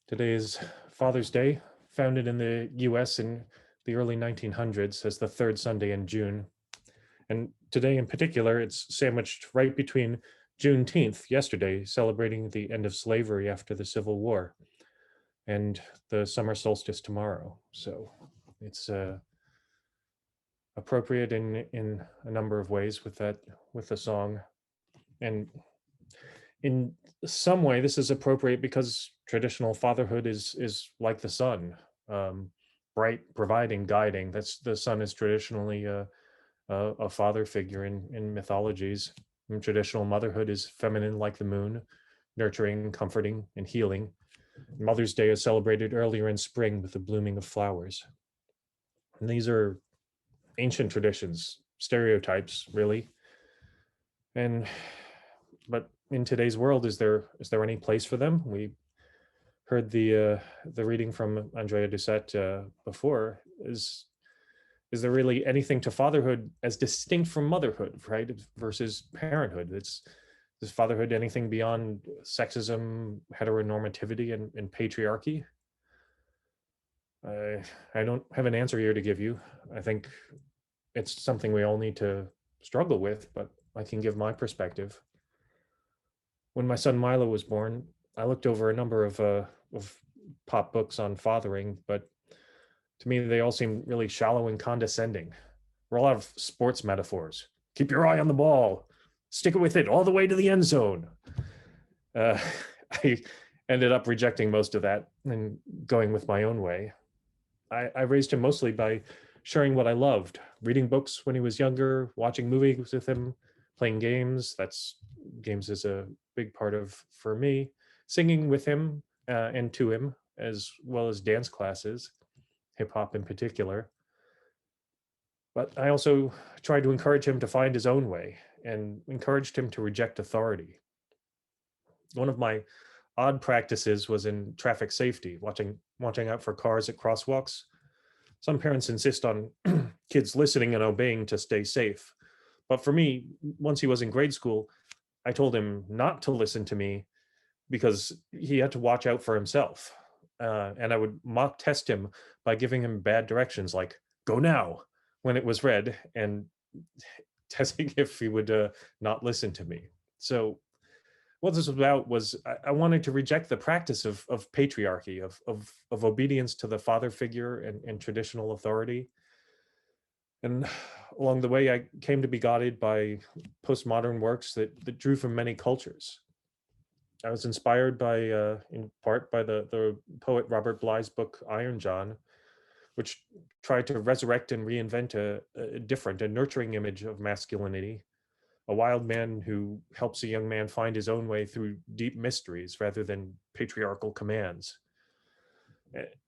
Today is Father's Day, founded in the US in the early 1900s as the third Sunday in June. And today in particular, it's sandwiched right between Juneteenth, yesterday, celebrating the end of slavery after the Civil War, and the summer solstice tomorrow. So it's appropriate in a number of ways with the song. And in some way, this is appropriate because traditional fatherhood is like the sun, um, bright, providing, guiding. That's the sun is traditionally a father figure in mythologies. And traditional motherhood is feminine, like the moon, nurturing, comforting, and healing. Mother's Day is celebrated earlier in spring with the blooming of flowers. And these are ancient traditions, stereotypes, really. And but in today's world, is there any place for them? We heard the reading from Andrea Doucette before. Is there really anything to fatherhood as distinct from motherhood, right? Versus parenthood? Is fatherhood anything beyond sexism, heteronormativity, and patriarchy? I don't have an answer here to give you. I think it's something we all need to struggle with, but I can give my perspective. When my son Milo was born, I looked over a number of pop books on fathering, but to me, they all seem really shallow and condescending. We're a lot of sports metaphors. Keep your eye on the ball. Stick it with it all the way to the end zone. Uh, I ended up rejecting most of that and going with my own way. I raised him mostly by sharing what I loved, reading books when he was younger, watching movies with him, playing games. That's games is a big part of for me, singing with him and to him, as well as dance classes, hip hop in particular. But I also tried to encourage him to find his own way and encouraged him to reject authority. One of my odd practices was in traffic safety, watching out for cars at crosswalks. Some parents insist on kids listening and obeying to stay safe. But for me, once he was in grade school, I told him not to listen to me because he had to watch out for himself. And I would mock test him by giving him bad directions like, go now, when it was red, and testing if he would not listen to me. So what this was about was I wanted to reject the practice of patriarchy, of obedience to the father figure and traditional authority. And along the way, I came to be guided by postmodern works that drew from many cultures. I was inspired in part by the poet Robert Bly's book Iron John, which tried to resurrect and reinvent a different, a nurturing image of masculinity, a wild man who helps a young man find his own way through deep mysteries rather than patriarchal commands.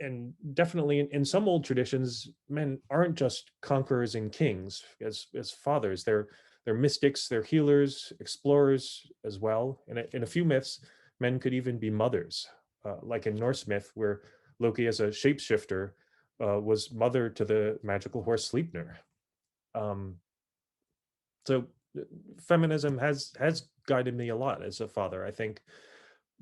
And definitely in some old traditions, men aren't just conquerors and kings as fathers. They're mystics, they're healers, explorers as well. And in a few myths, men could even be mothers, like in Norse myth, where Loki as a shapeshifter was mother to the magical horse Sleipnir. Um, so feminism has guided me a lot as a father, I think,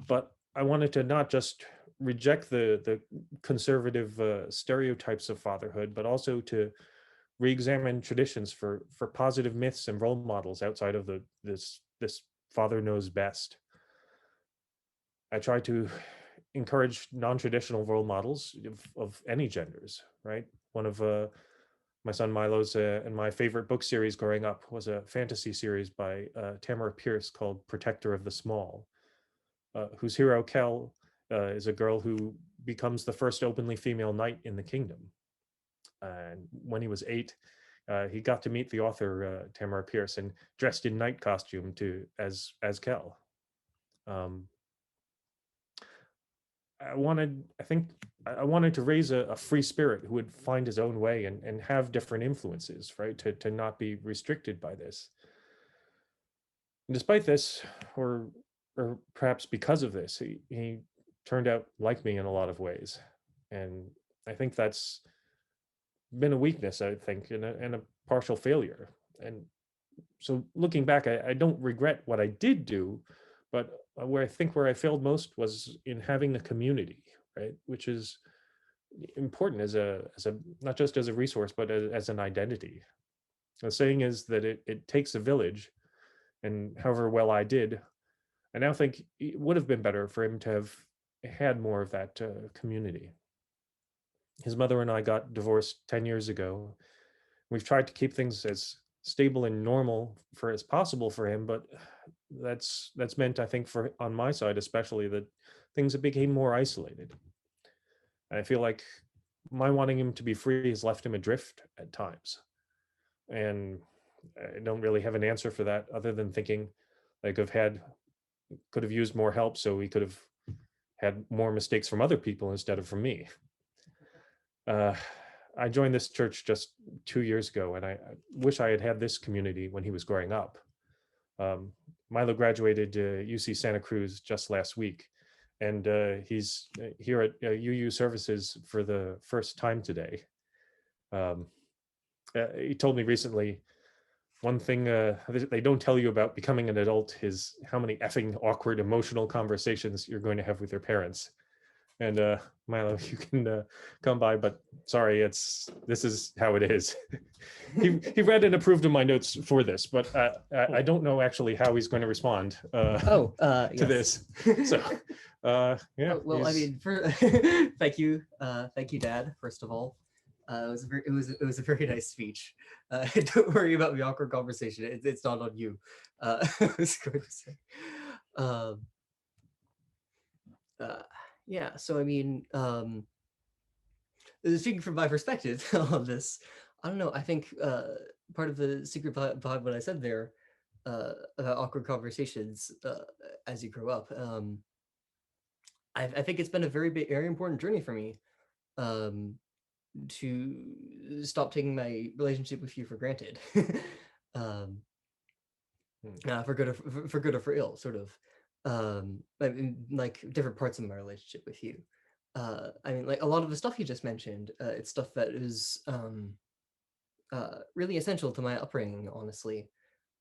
but I wanted to not just reject the conservative stereotypes of fatherhood, but also to re-examine traditions for positive myths and role models outside of this father knows best. I try to encourage non-traditional role models of any genders, right? One of my son Milo's and my favorite book series growing up was a fantasy series by Tamara Pierce called Protector of the Small, whose hero Kel is a girl who becomes the first openly female knight in the kingdom. And when he was 8, he got to meet the author Tamara Pierce and dressed in knight costume as Kel. Um, I wanted to raise a free spirit who would find his own way and have different influences, right? To not be restricted by this. And despite this, or perhaps because of this, he turned out like me in a lot of ways. And I think that's been a weakness, I think, and a partial failure. And so looking back, I don't regret what I did do, but where I failed most was in having a community, right? Which is important as a not just as a resource, but as an identity. The saying is that it takes a village, and however well I did, I now think it would have been better for him to have had more of that community. His mother and I got divorced 10 years ago. We've tried to keep things as stable and normal for as possible for him, but that's meant, I think, for on my side especially, that things have become more isolated. I feel like my wanting him to be free has left him adrift at times. And I don't really have an answer for that other than thinking like could have used more help, so he could have had more mistakes from other people instead of from me. I joined this church just 2 years ago, and I wish I had had this community when he was growing up. Milo graduated UC Santa Cruz just last week, and he's here at UU Services for the first time today. He told me recently, one thing they don't tell you about becoming an adult is how many effing awkward emotional conversations you're going to have with your parents. And Milo, you can come by, but sorry, this is how it is. he read and approved of my notes for this, but I don't know actually how he's going to respond to this. So yeah. Well, I mean, thank you, Dad. First of all, it was a very nice speech. Don't worry about the awkward conversation. It's not on you. I was going to say. Yeah, so I mean, speaking from my perspective on this, I don't know, I think part of the secret behind what I said there about awkward conversations as you grow up, I think it's been a very important journey for me to stop taking my relationship with you for granted, for good or for ill, sort of. I mean, like different parts of my relationship with you. I mean, like a lot of the stuff you just mentioned, it's stuff that is really essential to my upbringing, honestly.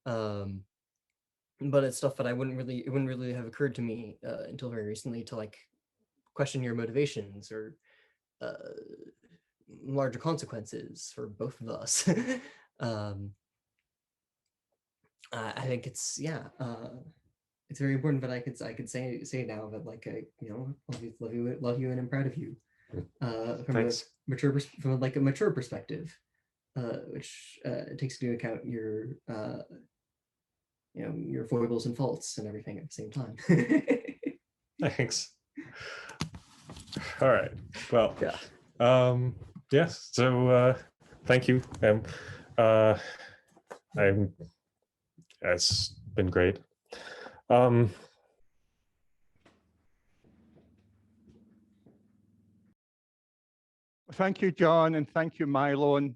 But it's stuff that it wouldn't really have occurred to me until very recently to like question your motivations or larger consequences for both of us. I think it's it's very important that I could say now that like love you and I'm proud of you from Thanks. a mature perspective, which takes into account your your foibles and faults and everything at the same time. Thanks. All right. Well, yeah. Yes. So thank you. It's been great. Thank you, John, and thank you, Milo. And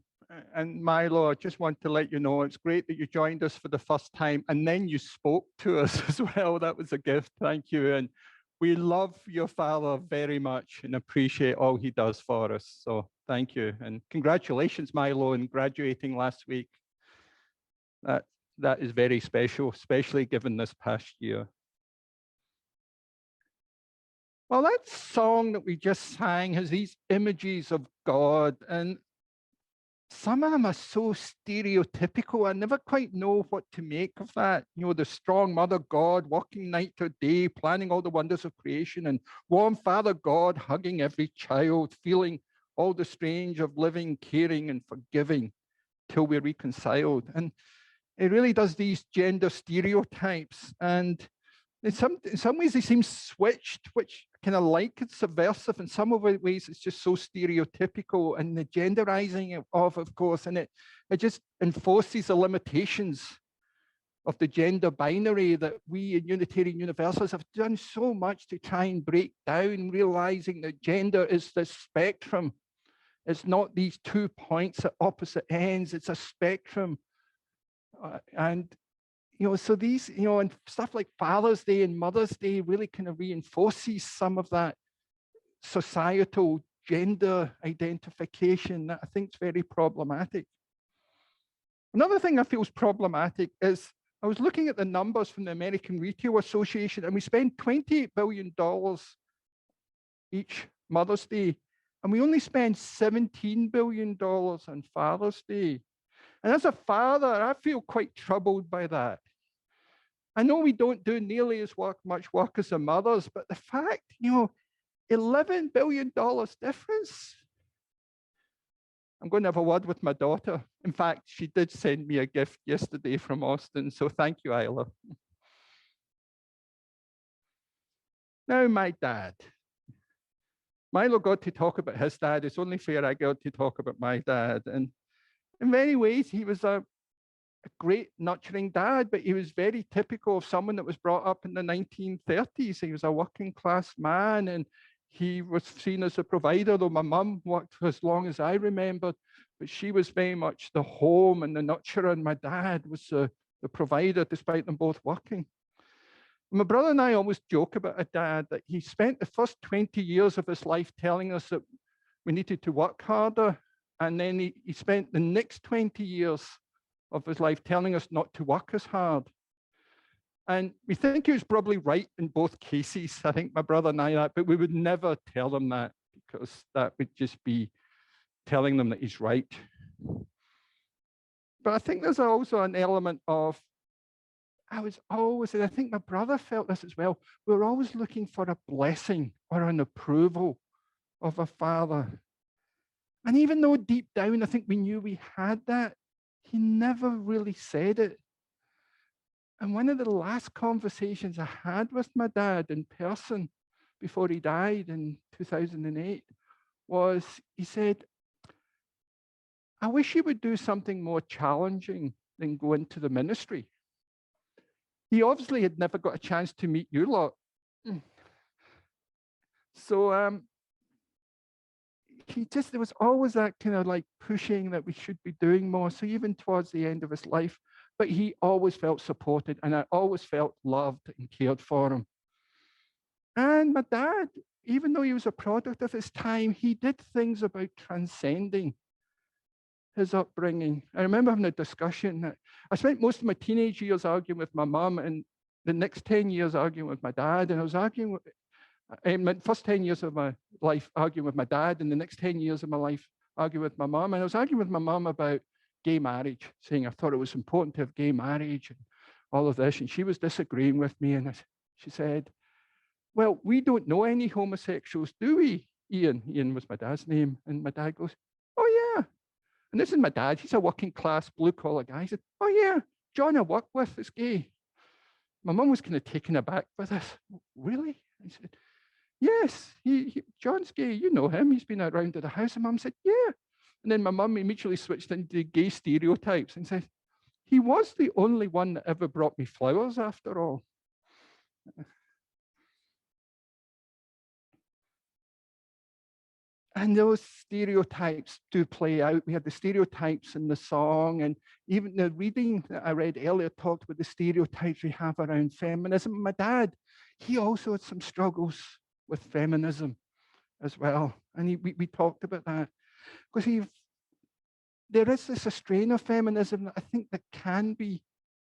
Milo, I just want to let you know, it's great that you joined us for the first time and then you spoke to us as well. That was a gift. Thank you. And we love your father very much and appreciate all he does for us. So thank you. And congratulations, Milo, on graduating last week. That is very special, especially given this past year. Well, that song that we just sang has these images of God, and some of them are so stereotypical. I never quite know what to make of that. You know, the strong mother God working night to day, planning all the wonders of creation, and warm father God hugging every child, feeling all the strange of living, caring, and forgiving till we're reconciled. And it really does these gender stereotypes, and in some ways they seem switched, which I kind of like. It's subversive. In some ways it's just so stereotypical, and the genderizing of course, and it just enforces the limitations of the gender binary that we in Unitarian Universalists have done so much to try and break down, realizing that gender is this spectrum. It's not these 2 points at opposite ends, it's a spectrum. And so these, and stuff like Father's Day and Mother's Day really kind of reinforces some of that societal gender identification that I think is very problematic. Another thing I feel is problematic is I was looking at the numbers from the American Retail Association, and we spend $28 billion each Mother's Day, and we only spend $17 billion on Father's Day. And as a father, I feel quite troubled by that. I know we don't do nearly as much work as the mothers, but the fact, $11 billion difference. I'm going to have a word with my daughter. In fact, she did send me a gift yesterday from Austin, so thank you, Isla. Now, my dad. Milo got to talk about his dad. It's only fair I got to talk about my dad. And in many ways, he was a great nurturing dad, but he was very typical of someone that was brought up in the 1930s. He was a working class man, and he was seen as a provider, though my mum worked for as long as I remembered, but she was very much the home and the nurturer, and my dad was the provider, despite them both working. My brother and I always joke about a dad that he spent the first 20 years of his life telling us that we needed to work harder, and then he spent the next 20 years of his life telling us not to work as hard. And we think he was probably right in both cases. I think my brother and I that, but we would never tell them that, because that would just be telling them that he's right. But I think there's also an element of, and I think my brother felt this as well, we were always looking for a blessing or an approval of a father. And even though deep down, I think we knew we had that, he never really said it. And one of the last conversations I had with my dad in person before he died in 2008 was, he said, I wish you would do something more challenging than go into the ministry. He obviously had never got a chance to meet you lot. So there was always that kind of like pushing that we should be doing more. So even towards the end of his life, but he always felt supported, and I always felt loved and cared for him. And my dad, even though he was a product of his time, he did things about transcending his upbringing. I remember having a discussion. I spent most of my teenage years arguing with my mum, and the next 10 years arguing with my dad. And I was arguing with, in my first 10 years of my life arguing with my dad, and the next 10 years of my life arguing with my mum. And I was arguing with my mum about gay marriage, saying I thought it was important to have gay marriage and all of this. And she was disagreeing with me. And she said, well, we don't know any homosexuals, do we, Ian? Ian was my dad's name. And my dad goes, oh, yeah. And this is my dad. He's a working class, blue collar guy. He said, oh, yeah, John I work with is gay. My mum was kind of taken aback by this. Really? I said, yes, John's gay. You know him. He's been around to the house. And mum said, yeah. And then my mum immediately switched into gay stereotypes and said, he was the only one that ever brought me flowers after all. And those stereotypes do play out. We had the stereotypes in the song, and even the reading that I read earlier talked about the stereotypes we have around feminism. My dad, he also had some struggles with feminism as well. And we talked about that. Because there is this strain of feminism that I think that can be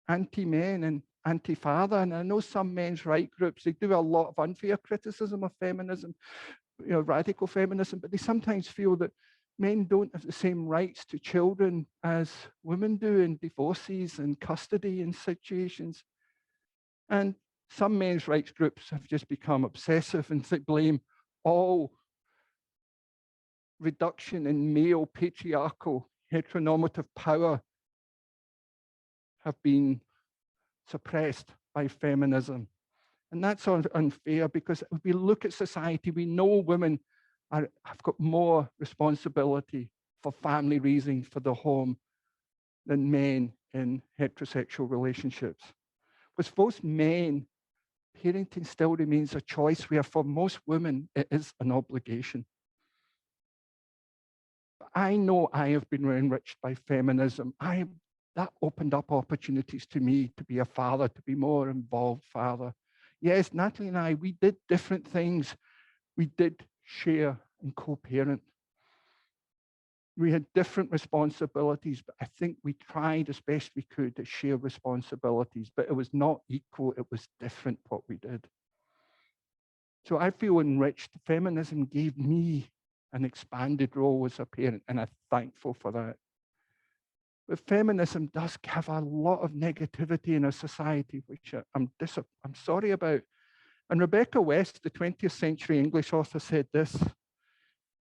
anti-men and anti-father. And I know some men's rights groups, they do a lot of unfair criticism of feminism, radical feminism, but they sometimes feel that men don't have the same rights to children as women do in divorces and custody and situations. And some men's rights groups have just become obsessive and blame all reduction in male patriarchal heteronormative power have been suppressed by feminism. And that's unfair, because if we look at society, we know women have got more responsibility for family raising, for the home, than men in heterosexual relationships. Because for most men, parenting still remains a choice, where for most women, it is an obligation. I know I have been enriched by feminism. That opened up opportunities to me to be a father, to be more involved father. Yes, Natalie and I, we did different things. We did share and co-parent. We had different responsibilities, but I think we tried as best we could to share responsibilities, but it was not equal. It was different what we did. So I feel enriched. Feminism gave me an expanded role as a parent, and I'm thankful for that. But feminism does have a lot of negativity in our society, which I'm sorry about. And Rebecca West, the 20th century English author, said this: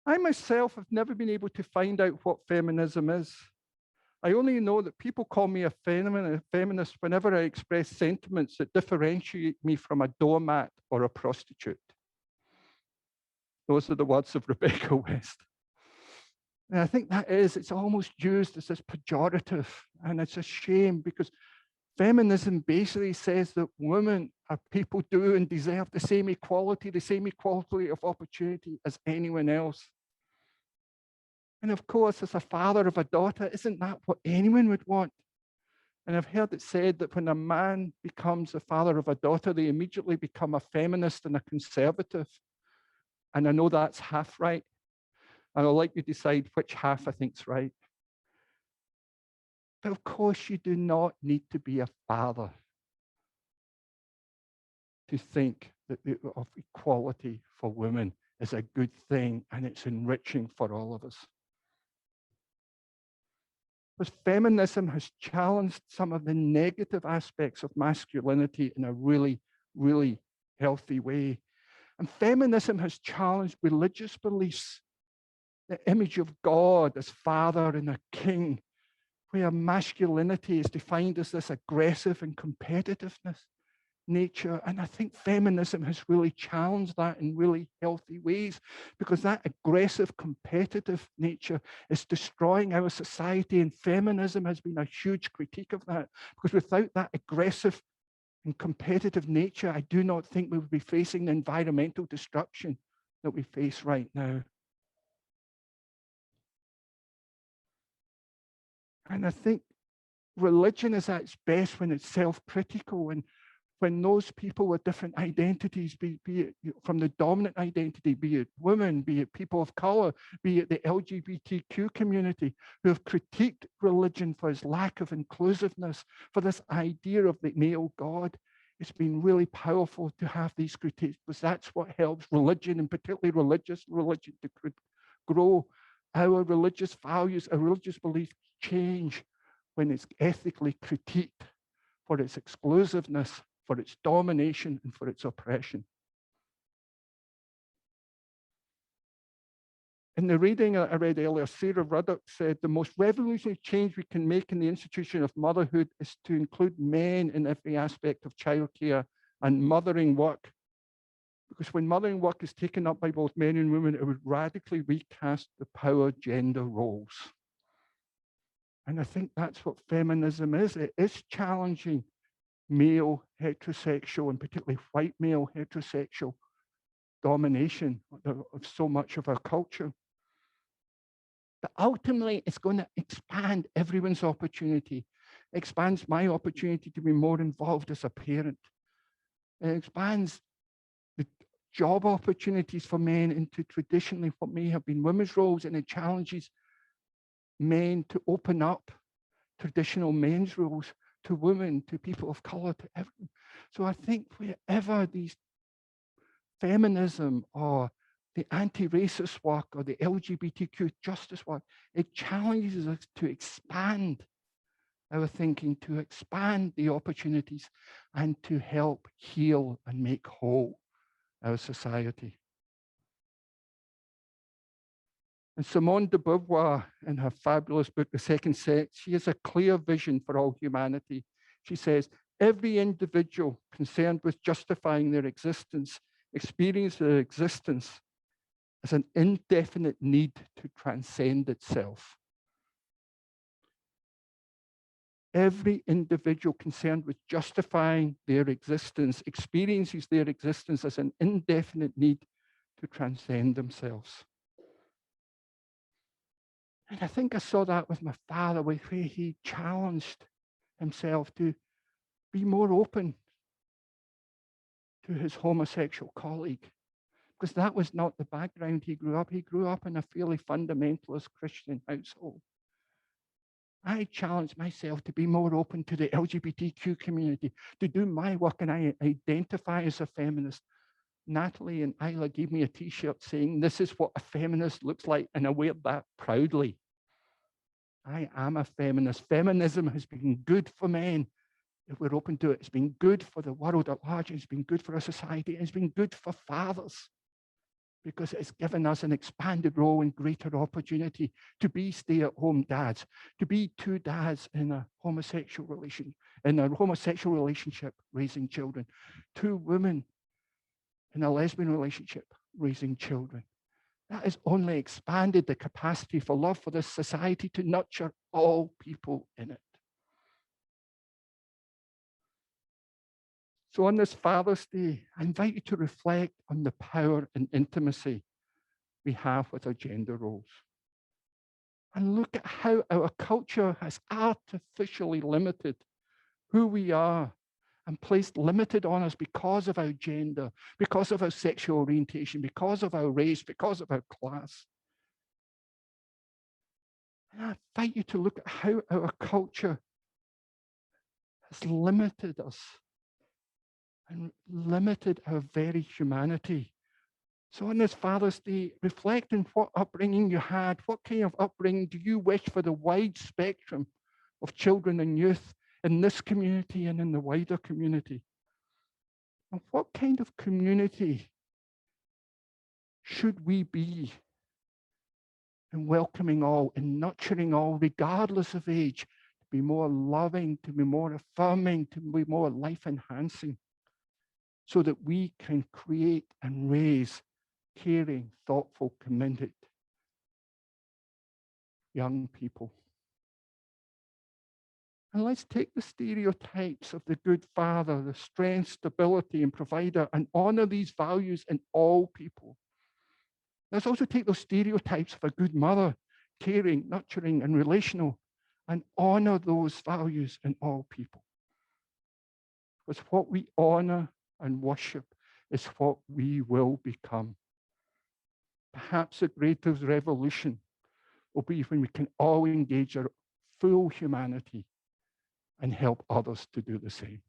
I myself have never been able to find out what feminism is. I only know that people call me a feminist whenever I express sentiments that differentiate me from a doormat or a prostitute. Those are the words of Rebecca West. And I think it's almost used as this pejorative, and it's a shame because feminism basically says that women are people do and deserve the same equality of opportunity as anyone else. And of course, as a father of a daughter, isn't that what anyone would want? And I've heard it said that when a man becomes a father of a daughter, they immediately become a feminist and a conservative. And I know that's half right. And I'll let you decide which half I think's right. But of course, you do not need to be a father to think that of equality for women is a good thing and it's enriching for all of us. Because feminism has challenged some of the negative aspects of masculinity in a really, really healthy way. And feminism has challenged religious beliefs, the image of God as father and a king, where masculinity is defined as this aggressive and competitiveness nature. And I think feminism has really challenged that in really healthy ways, because that aggressive, competitive nature is destroying our society. And feminism has been a huge critique of that, because without that aggressive and competitive nature, I do not think we would be facing the environmental destruction that we face right now. And I think religion is at its best when it's self-critical, and when those people with different identities, be it from the dominant identity, be it women, be it people of color, be it the LGBTQ community, who have critiqued religion for its lack of inclusiveness, for this idea of the male God. It's been really powerful to have these critiques, because that's what helps religion, and particularly religious religion, to grow. Our religious values, our religious beliefs change when it's ethically critiqued for its exclusiveness, for its domination, and for its oppression. In the reading I read earlier, Sarah Ruddock said, the most revolutionary change we can make in the institution of motherhood is to include men in every aspect of childcare and mothering work. Because when mothering work is taken up by both men and women, it would radically recast the power gender roles. And I think that's what feminism is. It is challenging male heterosexual, and particularly white male heterosexual domination of so much of our culture. But ultimately, it's going to expand everyone's opportunity. It expands my opportunity to be more involved as a parent. It expands the job opportunities for men into traditionally what may have been women's roles, and it challenges men to open up traditional men's roles to women, to people of color, to everyone. So I think wherever these feminism or the anti-racist work or the LGBTQ justice work, it challenges us to expand our thinking, to expand the opportunities, and to help heal and make whole our society. And Simone de Beauvoir, in her fabulous book, The Second Sex, she has a clear vision for all humanity. She says, every individual concerned with justifying their existence experiences their existence as an indefinite need to transcend itself. Every individual concerned with justifying their existence experiences their existence as an indefinite need to transcend themselves. And I think I saw that with my father, where he challenged himself to be more open to his homosexual colleague, because that was not the background he grew up. He grew up in a fairly fundamentalist Christian household. I challenged myself to be more open to the LGBTQ community, to do my work, and I identify as a feminist. Natalie and Isla gave me a t-shirt saying, "This is what a feminist looks like," and I wear that proudly. I am a feminist. Feminism has been good for men if we're open to it. It's been good for the world at large. It's been good for our society. It's been good for fathers because it's given us an expanded role and greater opportunity to be stay-at-home dads, to be two dads in a homosexual relationship raising children, two women in a lesbian relationship raising children. That has only expanded the capacity for love for this society to nurture all people in it. So on this Father's Day, I invite you to reflect on the power and intimacy we have with our gender roles. And look at how our culture has artificially limited who we are and placed limited on us because of our gender, because of our sexual orientation, because of our race, because of our class. And I invite you to look at how our culture has limited us and limited our very humanity. So on this Father's Day, reflect on what upbringing you had. What kind of upbringing do you wish for the wide spectrum of children and youth in this community and in the wider community? And what kind of community should we be in welcoming all, in nurturing all, regardless of age, to be more loving, to be more affirming, to be more life-enhancing, so that we can create and raise caring, thoughtful, committed young people. And let's take the stereotypes of the good father, the strength, stability, and provider, and honor these values in all people. Let's also take those stereotypes of a good mother, caring, nurturing, and relational, and honor those values in all people. Because what we honor and worship is what we will become. Perhaps the greatest revolution will be when we can all engage our full humanity and help others to do the same.